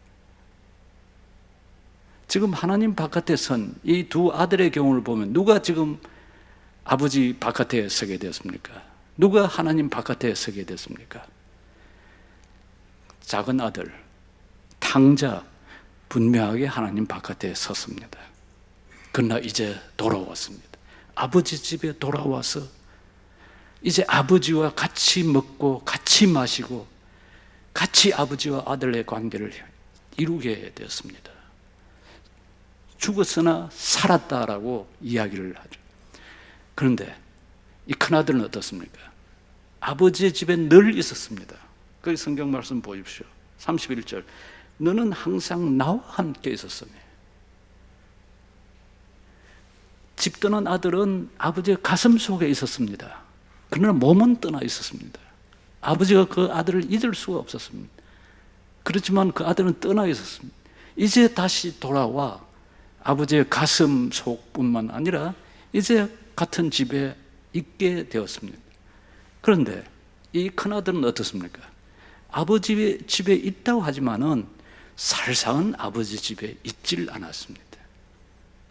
지금 하나님 바깥에 선 이 두 아들의 경우를 보면 누가 지금 아버지 바깥에 서게 됐습니까? 누가 하나님 바깥에 서게 됐습니까? 작은 아들, 탕자, 분명하게 하나님 바깥에 섰습니다. 그러나 이제 돌아왔습니다. 아버지 집에 돌아와서 이제 아버지와 같이 먹고 같이 마시고 같이 아버지와 아들의 관계를 이루게 되었습니다. 죽었으나 살았다라고 이야기를 하죠. 그런데 이 큰아들은 어떻습니까? 아버지의 집에 늘 있었습니다. 그 성경 말씀 보십시오. 31절. 너는 항상 나와 함께 있었으며. 집 떠난 아들은 아버지의 가슴 속에 있었습니다. 그러나 몸은 떠나 있었습니다. 아버지가 그 아들을 잊을 수가 없었습니다. 그렇지만 그 아들은 떠나 있었습니다. 이제 다시 돌아와 아버지의 가슴 속뿐만 아니라 이제 같은 집에 있게 되었습니다. 그런데 이 큰아들은 어떻습니까? 아버지 집에 있다고 하지만은 살상은 아버지 집에 있질 않았습니다.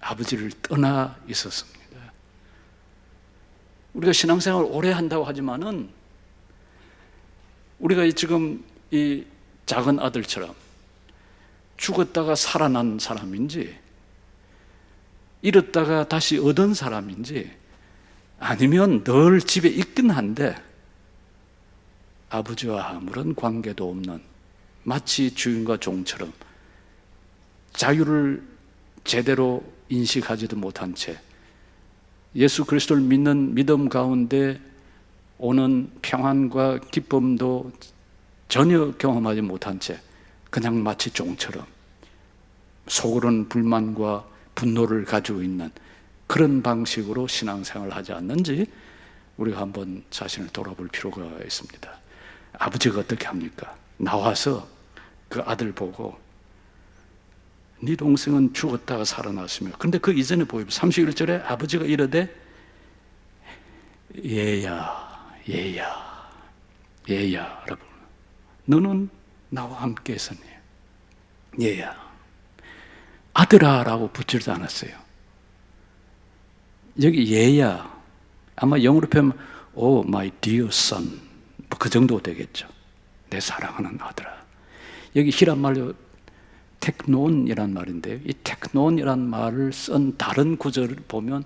아버지를 떠나 있었습니다. 우리가 신앙생활을 오래 한다고 하지만은 우리가 지금 이 작은 아들처럼 죽었다가 살아난 사람인지 잃었다가 다시 얻은 사람인지 아니면 늘 집에 있긴 한데 아버지와 아무런 관계도 없는 마치 주인과 종처럼 자유를 제대로 인식하지도 못한 채 예수 그리스도를 믿는 믿음 가운데 오는 평안과 기쁨도 전혀 경험하지 못한 채 그냥 마치 종처럼 속으로는 불만과 분노를 가지고 있는 그런 방식으로 신앙생활을 하지 않는지 우리가 한번 자신을 돌아볼 필요가 있습니다. 아버지가 어떻게 합니까? 나와서 그 아들 보고 네 동생은 죽었다가 살아났으며, 그런데 그 이전에 보이면 31절에 아버지가 이르되 얘야 여러분 너는 나와 함께 있었니? 얘야 아들아 라고 붙이지도 않았어요. 여기 얘야 아마 영어로 표현하면 Oh my dear son 뭐 그 정도 되겠죠. 내 사랑하는 아들아. 여기 히랍 말로 테크논이란 말인데요, 이 테크논이란 말을 쓴 다른 구절을 보면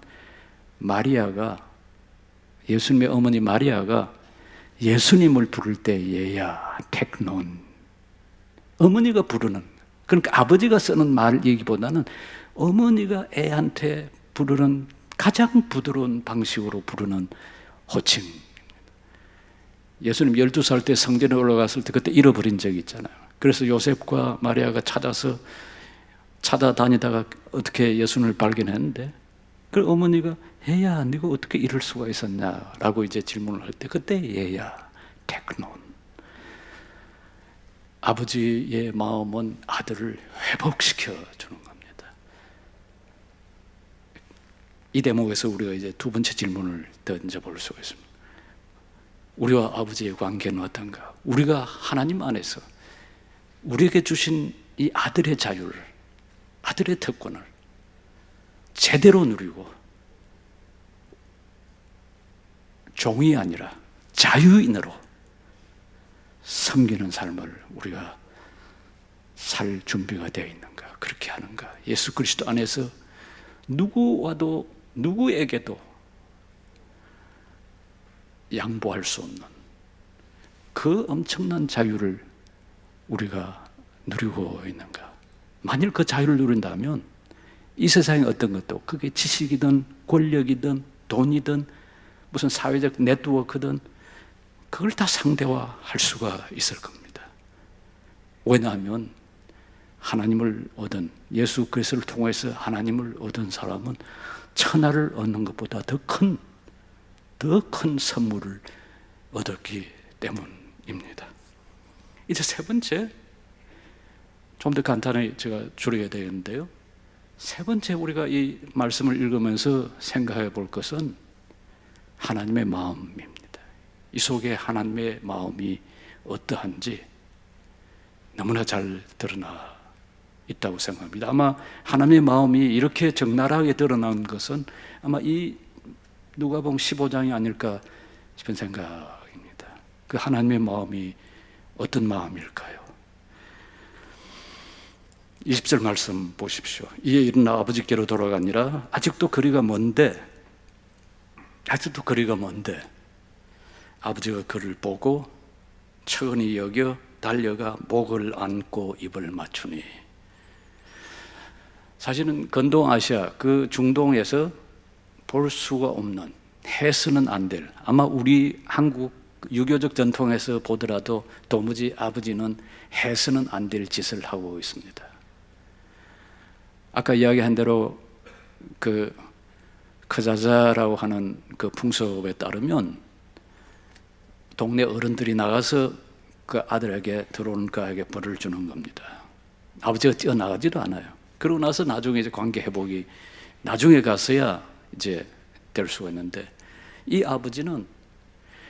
마리아가, 예수님의 어머니 마리아가 예수님을 부를 때 얘야 테크논, 어머니가 부르는, 그러니까 아버지가 쓰는 말 얘기보다는 어머니가 애한테 부르는 가장 부드러운 방식으로 부르는 호칭. 예수님 12살 때 성전에 올라갔을 때 그때 잃어버린 적이 있잖아요. 그래서 요셉과 마리아가 찾아다니다가 어떻게 예수님을 발견했는데, 그 어머니가 얘야 네가 어떻게 이럴 수가 있었냐라고 이제 질문을 할 때 그때 얘야 테크논. 아버지의 마음은 아들을 회복시켜 주는 겁니다. 이 대목에서 우리가 이제 두 번째 질문을 던져볼 수가 있습니다. 우리와 아버지의 관계는 어떤가? 우리가 하나님 안에서 우리에게 주신 이 아들의 자유를, 아들의 특권을 제대로 누리고 종이 아니라 자유인으로 섬기는 삶을 우리가 살 준비가 되어 있는가? 그렇게 하는가? 예수 그리스도 안에서 누구와도 누구에게도 양보할 수 없는 그 엄청난 자유를 우리가 누리고 있는가? 만일 그 자유를 누린다면 이 세상에 어떤 것도, 그게 지식이든 권력이든 돈이든 무슨 사회적 네트워크든 그걸 다 상대화할 수가 있을 겁니다. 왜냐하면 하나님을 얻은, 예수 그리스도를 통해서 하나님을 얻은 사람은 천하를 얻는 것보다 더 큰 선물을 얻었기 때문입니다. 이제 세 번째, 좀 더 간단히 제가 줄이게 되는데요, 세 번째 우리가 이 말씀을 읽으면서 생각해 볼 것은 하나님의 마음입니다. 이 속에 하나님의 마음이 어떠한지 너무나 잘 드러나 있다고 생각합니다. 아마 하나님의 마음이 이렇게 적나라하게 드러난 것은 아마 이 누가복음 15장이 아닐까 싶은 생각입니다. 그 하나님의 마음이 어떤 마음일까요? 20절 말씀 보십시오. 이에 일어나 아버지께로 돌아가니라. 아직도 거리가 먼데 아버지가 그를 보고 천히 여겨 달려가 목을 안고 입을 맞추니. 사실은 건동아시아, 그 중동에서 볼 수가 없는, 해서는 안 될, 아마 우리 한국 유교적 전통에서 보더라도 도무지 아버지는 해서는 안 될 짓을 하고 있습니다. 아까 이야기한 대로 그 크자자라고 하는 그 풍습에 따르면 동네 어른들이 나가서 그 아들에게 들어오는 그 아이에게 벌을 주는 겁니다. 아버지가 뛰어나가지도 않아요. 그러고 나서 나중에 이제 관계 회복이 나중에 가서야 이제 될 수가 있는데, 이 아버지는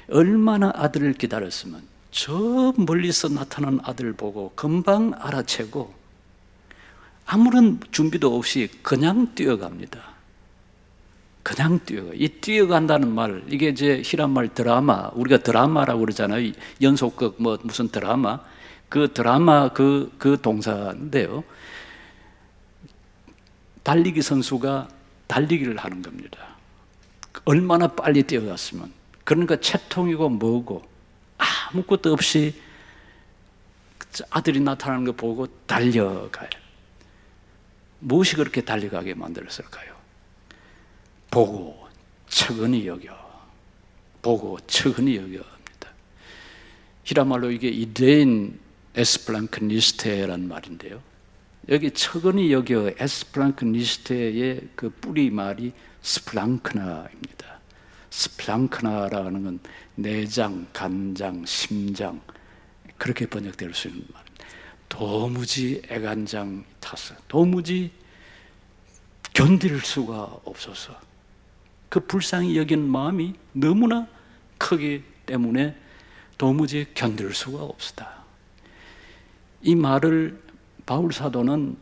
얼마나 아들을 기다렸으면 저 멀리서 나타난 아들을 보고 금방 알아채고 아무런 준비도 없이 그냥 뛰어갑니다. 그냥 뛰어가. 이 뛰어간다는 말, 이게 이제 히란말 드라마, 우리가 드라마라고 그러잖아요. 연속극 뭐 무슨 드라마, 그 드라마 그 동사인데요. 달리기 선수가 달리기를 하는 겁니다. 얼마나 빨리 뛰어갔으면. 그러니까 채통이고 뭐고 아무것도 없이 아들이 나타나는 거 보고 달려가요. 무엇이 그렇게 달려가게 만들었을까요? 보고 척은히 여겨. 보고 척은히 여겨입니다. 히라말로 이게 이데인 에스플랑크니스테란 말인데요. 여기 척은히 여겨 에스플랑크니스테의 그 뿌리 말이 스플랑크나입니다. 스플랑크나라는 건 내장, 간장, 심장, 그렇게 번역될 수 있는 말입니다. 도무지 애간장이 탔어요. 도무지 견딜 수가 없어서 그 불쌍히 여긴 마음이 너무나 크기 때문에 도무지 견딜 수가 없었다. 이 말을 바울 사도는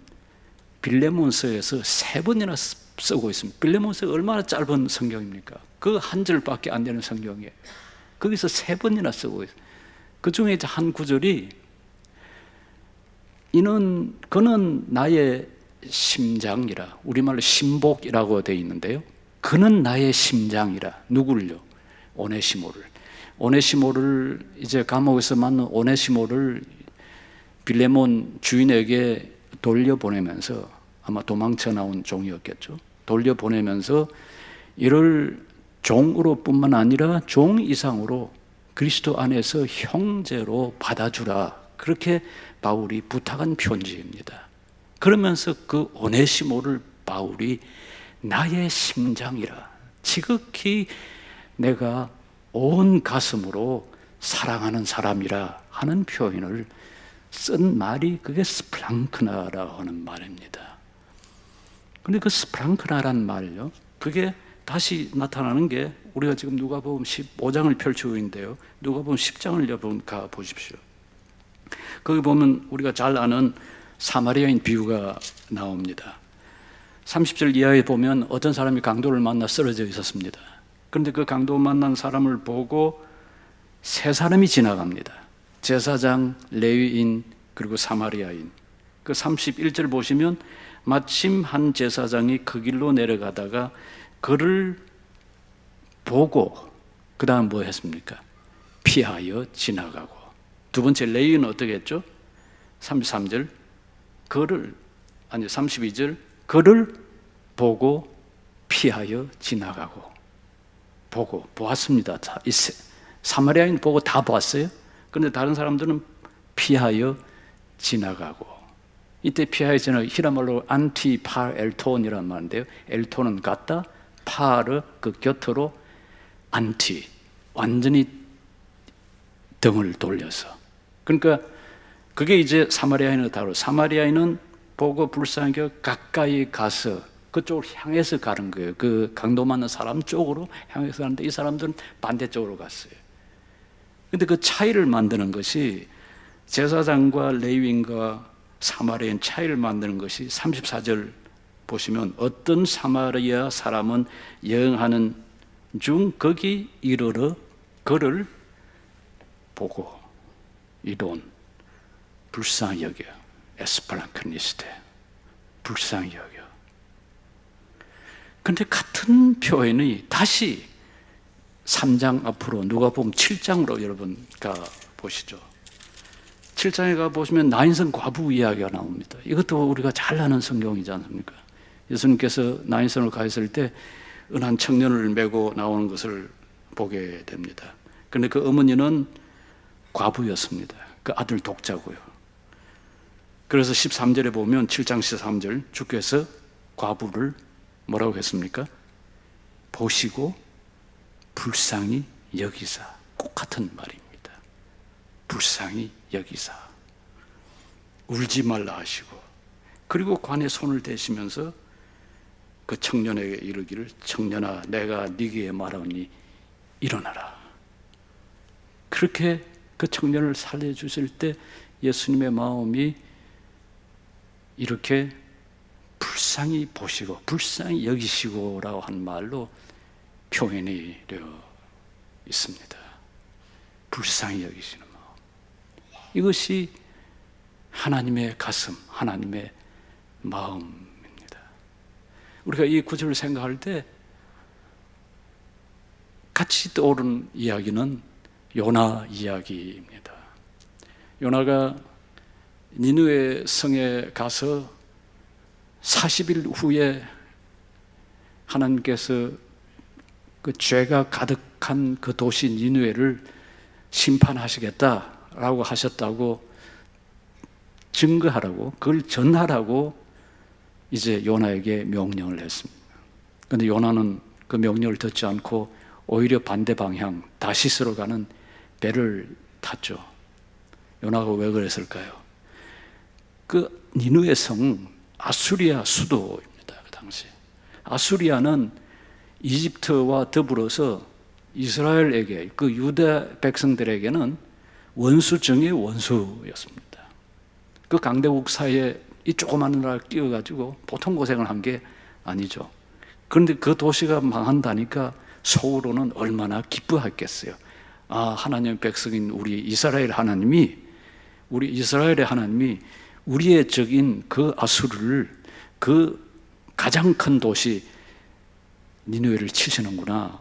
빌레몬서에서 3번이나 쓰고 있습니다. 빌레몬서가 얼마나 짧은 성경입니까? 그 한 절밖에 안 되는 성경이에요. 거기서 3번이나 쓰고 있어요. 그 중에 이제 한 구절이 그는 나의 심장이라, 우리말로 심복이라고 되어 있는데요. 그는 나의 심장이라. 누구를요? 오네시모를 이제 감옥에서 만난 오네시모를 빌레몬 주인에게 돌려보내면서, 아마 도망쳐 나온 종이었겠죠. 돌려보내면서 이를 종으로 뿐만 아니라 종 이상으로 그리스도 안에서 형제로 받아주라. 그렇게 바울이 부탁한 편지입니다. 그러면서 그 오네시모를 바울이 나의 심장이라, 지극히 내가 온 가슴으로 사랑하는 사람이라 하는 표현을 쓴 말이 그게 스플랑크나라고 하는 말입니다. 그런데 그 스플랑크나라는 말요, 그게 다시 나타나는 게 우리가 지금 누가복음 15장을 펼치고 있는데요. 누가복음 10장을 여러분 가 보십시오. 거기 보면 우리가 잘 아는 사마리아인 비유가 나옵니다. 30절 이하에 보면 어떤 사람이 강도를 만나 쓰러져 있었습니다. 그런데 그 강도 만난 사람을 보고 3사람이 지나갑니다. 제사장, 레위인, 그리고 사마리아인. 그 31절 보시면 마침 한 제사장이 그 길로 내려가다가 그를 보고 그 다음 뭐 했습니까? 피하여 지나가고. 두 번째 레위인은 어떻게 했죠? 33절 32절 그를 보고 피하여 지나가고. 보고 보았습니다. 사마리아인 보고 다 보았어요. 그런데 다른 사람들은 피하여 지나가고. 이때 피하여 지나가고, 히라말로 안티 파 엘톤이라는 말인데요. 엘톤은 갔다, 파르 그 곁으로, 안티 완전히 등을 돌려서. 그러니까 그게 이제 사마리아인을 다루. 사마리아인은 보고 불쌍하게 가까이 가서 그쪽으로 향해서 가는 거예요. 그 강도 만난 사람 쪽으로 향해서 가는데 이 사람들은 반대쪽으로 갔어요. 근데 그 차이를 만드는 것이, 제사장과 레위인과 사마리아인 차이를 만드는 것이 34절 보시면 어떤 사마리아 사람은 여행하는 중 거기 이르러 그를 보고 이돈 불쌍히 여겨. 에스플랑크니스테 불쌍히 여겨. 그런데 같은 표현이 다시 3장 앞으로 누가복음 7장으로 여러분 가 보시죠. 7장에 가 보시면 나인성 과부 이야기가 나옵니다. 이것도 우리가 잘 아는 성경이지 않습니까? 예수님께서 나인성을 가 있을 때 은한 청년을 메고 나오는 것을 보게 됩니다. 그런데 그 어머니는 과부였습니다. 그 아들 독자고요. 그래서 13절에 보면 7장 13절 주께서 과부를 뭐라고 했습니까? 보시고 불쌍히 여기사. 똑같은 말입니다. 불쌍히 여기사 울지 말라 하시고, 그리고 관에 손을 대시면서 그 청년에게 이르기를 청년아 내가 네게 말하니 일어나라. 그렇게 그 청년을 살려주실 때 예수님의 마음이 이렇게 불쌍히 보시고 불쌍히 여기시고라고 한 말로 표현이 되어 있습니다. 불쌍히 여기시는 마음, 이것이 하나님의 가슴, 하나님의 마음입니다. 우리가 이 구절을 생각할 때 같이 떠오르는 이야기는 요나 이야기입니다. 요나가 니느웨 성에 가서 40일 후에 하나님께서 그 죄가 가득한 그 도시 니느웨를 심판하시겠다라고 하셨다고 증거하라고, 그걸 전하라고 이제 요나에게 명령을 했습니다. 그런데 요나는 그 명령을 듣지 않고 오히려 반대 방향 다시스로 가는 배를 탔죠. 요나가 왜 그랬을까요? 그 니느웨 성 아수리아 수도입니다. 그 당시 아수리아는 이집트와 더불어서 이스라엘에게, 그 유대 백성들에게는 원수 중의 원수였습니다. 그 강대국 사이에 이 조그마한 나라를 끼워가지고 보통 고생을 한 게 아니죠. 그런데 그 도시가 망한다니까 속으로는 얼마나 기뻐했겠어요. 아, 하나님의 백성인 우리 이스라엘 하나님이, 우리 이스라엘의 하나님이 우리의 적인 그 아수르를, 그 가장 큰 도시 니느웨를 치시는구나.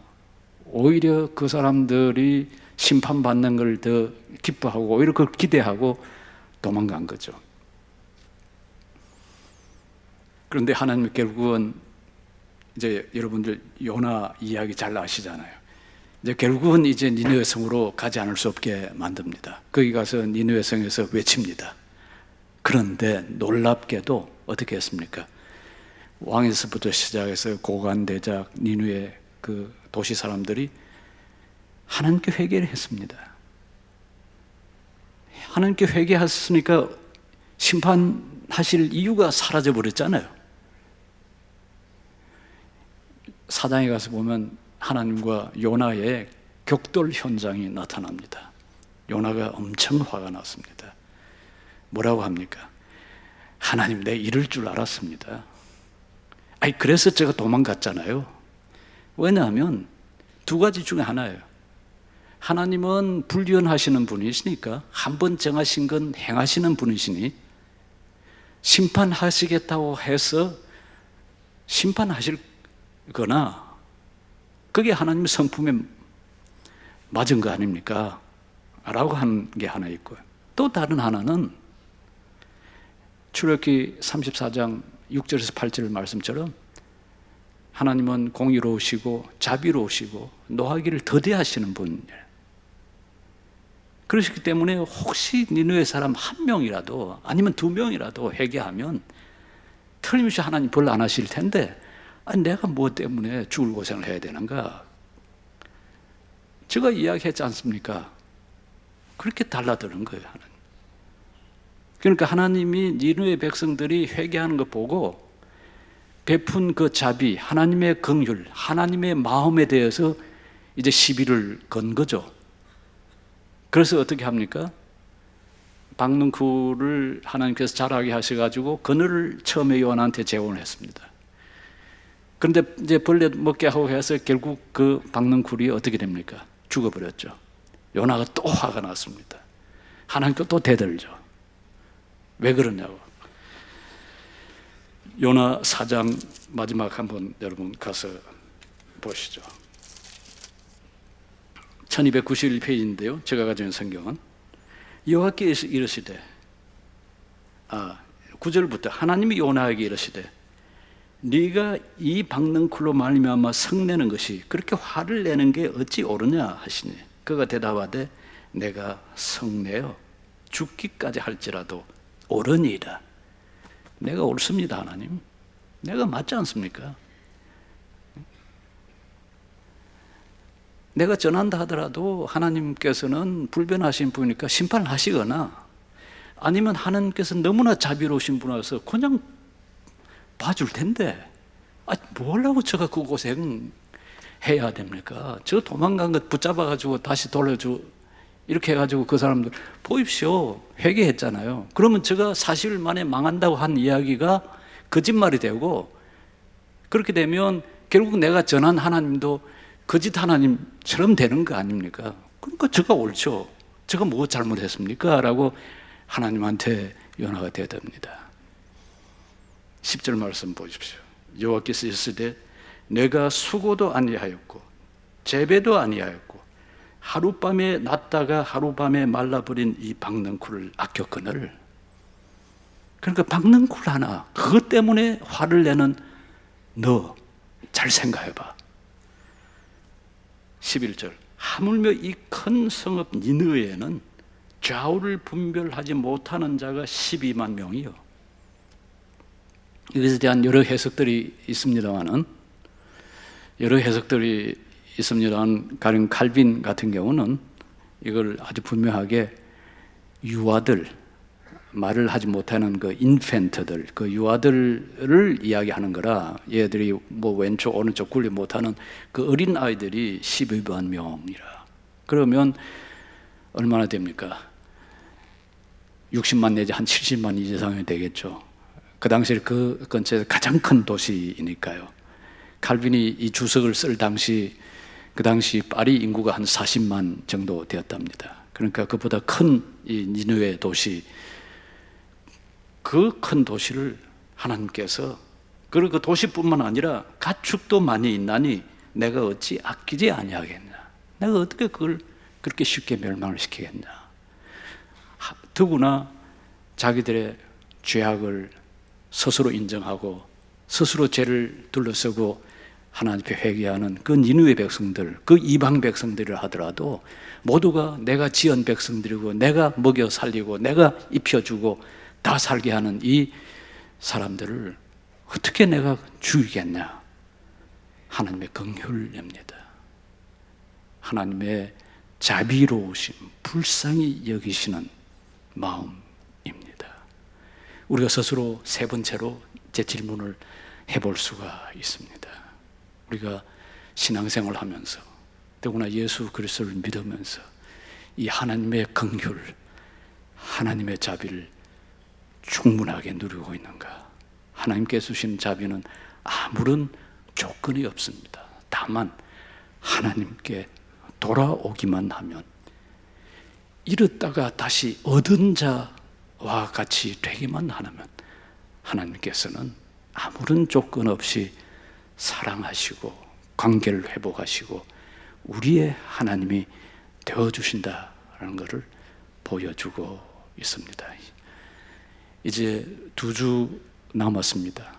오히려 그 사람들이 심판받는 걸 더 기뻐하고 오히려 그걸 기대하고 도망간 거죠. 그런데 하나님은 결국은 이제 여러분들 요나 이야기 잘 아시잖아요. 이제 결국은 이제 니느웨 성으로 가지 않을 수 없게 만듭니다. 거기 가서 니느웨 성에서 외칩니다. 그런데 놀랍게도 어떻게 했습니까? 왕에서부터 시작해서 고관대작 니느웨 그 도시 사람들이 하나님께 회개를 했습니다. 하나님께 회개했으니까 심판하실 이유가 사라져 버렸잖아요. 사장에 가서 보면 하나님과 요나의 격돌 현장이 나타납니다. 요나가 엄청 화가 났습니다. 뭐라고 합니까? 하나님, 내 이럴 줄 알았습니다. 아니, 그래서 제가 도망갔잖아요. 왜냐하면 두 가지 중에 하나예요. 하나님은 불변하시는 분이시니까, 한 번 정하신 건 행하시는 분이시니 심판하시겠다고 해서 심판하실 거나 그게 하나님의 성품에 맞은 거 아닙니까? 라고 하는 게 하나 있고요. 또 다른 하나는 출애굽기 34장 6절에서 8절 말씀처럼 하나님은 공의로우시고 자비로우시고 노하기를 더디하시는 분이에요. 그러시기 때문에 혹시 니느웨 사람 한 명이라도 아니면 두 명이라도 회개하면 틀림없이 하나님 벌 안 하실 텐데, 아니 내가 뭐 때문에 죽을 고생을 해야 되는가? 제가 이야기했지 않습니까? 그렇게 달라드는 거예요, 하나님. 그러니까 하나님이 니느웨 백성들이 회개하는 거 보고 베푼 그 자비, 하나님의 긍휼, 하나님의 마음에 대해서 이제 시비를 건 거죠. 그래서 어떻게 합니까? 박능쿨을 하나님께서 자라게 하셔가지고 그늘을 처음에 요한한테 제공을 했습니다. 그런데 이제 벌레 먹게 하고 해서 결국 그 박능쿨이 어떻게 됩니까? 죽어버렸죠. 요나가 또 화가 났습니다. 하나님께 또 대들죠. 왜 그러냐고. 요나 4장 마지막 한번 여러분 가서 보시죠. 1291페이지인데요. 제가 가진 성경은 여호와께서 이르시되, 9절부터 하나님이 요나에게 이르시되 네가 이 박능쿨로 말미암아 성내는 것이 그렇게 화를 내는 게 어찌 옳으냐 하시니, 그가 대답하되 내가 성내어 죽기까지 할지라도 옳으니이다. 내가 옳습니다, 하나님. 내가 맞지 않습니까? 내가 전한다 하더라도 하나님께서는 불변하신 분이니까 심판을 하시거나, 아니면 하나님께서 너무나 자비로우신 분이라서 그냥 봐줄 텐데, 뭐라고 제가 그 고생 해야 됩니까? 저 도망간 것 붙잡아가지고 다시 돌려줘, 이렇게 해가지고 그 사람들 보십시오, 회개했잖아요. 그러면 제가 사실 만에 망한다고 한 이야기가 거짓말이 되고, 그렇게 되면 결국 내가 전한 하나님도 거짓 하나님처럼 되는 거 아닙니까? 그러니까 제가 옳죠, 제가 뭐 잘못했습니까? 라고 하나님한테 연화가 되어야 됩니다. 10절 말씀 보십시오. 여호와께서 이르시되 내가 수고도 아니하였고 재배도 아니하였고 하룻밤에 났다가 하룻밤에 말라버린 이 박능쿨을 아꼈거늘. 그러니까 박능쿨 하나, 그것 때문에 화를 내는 너 잘 생각해봐. 11절 하물며 이 큰 성읍 니느웨에는 좌우를 분별하지 못하는 자가 12만 명이요. 이것에 대한 여러 해석들이 있습니다만은, 가령 칼빈 같은 경우는 이걸 아주 분명하게 유아들, 말을 하지 못하는 그 인펜트들, 그 유아들을 이야기하는 거라, 얘들이 뭐 왼쪽 오른쪽 굴리 못하는 그 어린 아이들이 12만 명이라. 그러면 얼마나 됩니까? 60만 내지 한 70만 이상이 되겠죠. 그 당시에 그 근처에서 가장 큰 도시이니까요. 칼빈이 이 주석을 쓸 당시, 그 당시 파리 인구가 한 40만 정도 되었답니다. 그러니까 그보다 큰 이 니느웨 도시, 그 큰 도시를 하나님께서, 그리고 그 도시뿐만 아니라 가축도 많이 있나니 내가 어찌 아끼지 아니하겠냐, 내가 어떻게 그걸 그렇게 쉽게 멸망을 시키겠냐. 더구나 자기들의 죄악을 스스로 인정하고 스스로 죄를 둘러서고 하나님 앞에 회개하는 그 니느웨 백성들, 그 이방 백성들을 하더라도 모두가 내가 지은 백성들이고 내가 먹여 살리고 내가 입혀주고 다 살게 하는 이 사람들을 어떻게 내가 죽이겠냐. 하나님의 긍휼입니다. 하나님의 자비로우심, 불쌍히 여기시는 마음입니다. 우리가 스스로 세 번째로 제 질문을 해볼 수가 있습니다. 우리가 신앙생활을 하면서, 더구나 예수 그리스도를 믿으면서 이 하나님의 긍휼, 하나님의 자비를 충분하게 누리고 있는가? 하나님께서 주신 자비는 아무런 조건이 없습니다. 다만 하나님께 돌아오기만 하면, 잃었다가 다시 얻은 자와 같이 되기만 하면 하나님께서는 아무런 조건 없이 사랑하시고 관계를 회복하시고 우리의 하나님이 되어주신다라는 것을 보여주고 있습니다. 이제 2주 남았습니다.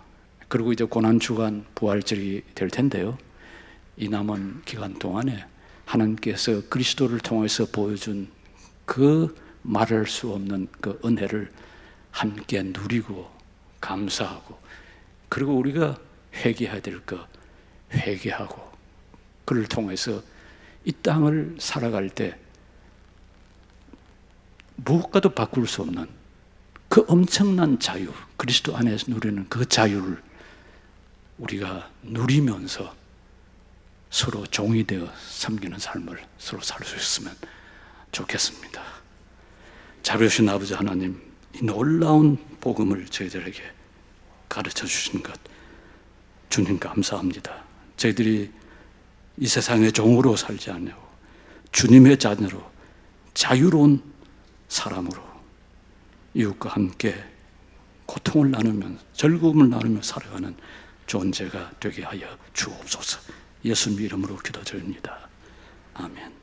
그리고 이제 고난주간 부활절이 될 텐데요, 이 남은 기간 동안에 하나님께서 그리스도를 통해서 보여준 그 말할 수 없는 그 은혜를 함께 누리고 감사하고, 그리고 우리가 회개해야 될 것 회개하고, 그를 통해서 이 땅을 살아갈 때 무엇과도 바꿀 수 없는 그 엄청난 자유, 그리스도 안에서 누리는 그 자유를 우리가 누리면서 서로 종이 되어 섬기는 삶을 서로 살 수 있으면 좋겠습니다. 자비로우신 아버지 하나님, 이 놀라운 복음을 저희들에게 가르쳐 주신 것 주님 감사합니다. 저희들이 이 세상의 종으로 살지 않고 주님의 자녀로, 자유로운 사람으로 이웃과 함께 고통을 나누면, 즐거움을 나누며 살아가는 존재가 되게 하여 주옵소서. 예수님 이름으로 기도드립니다. 아멘.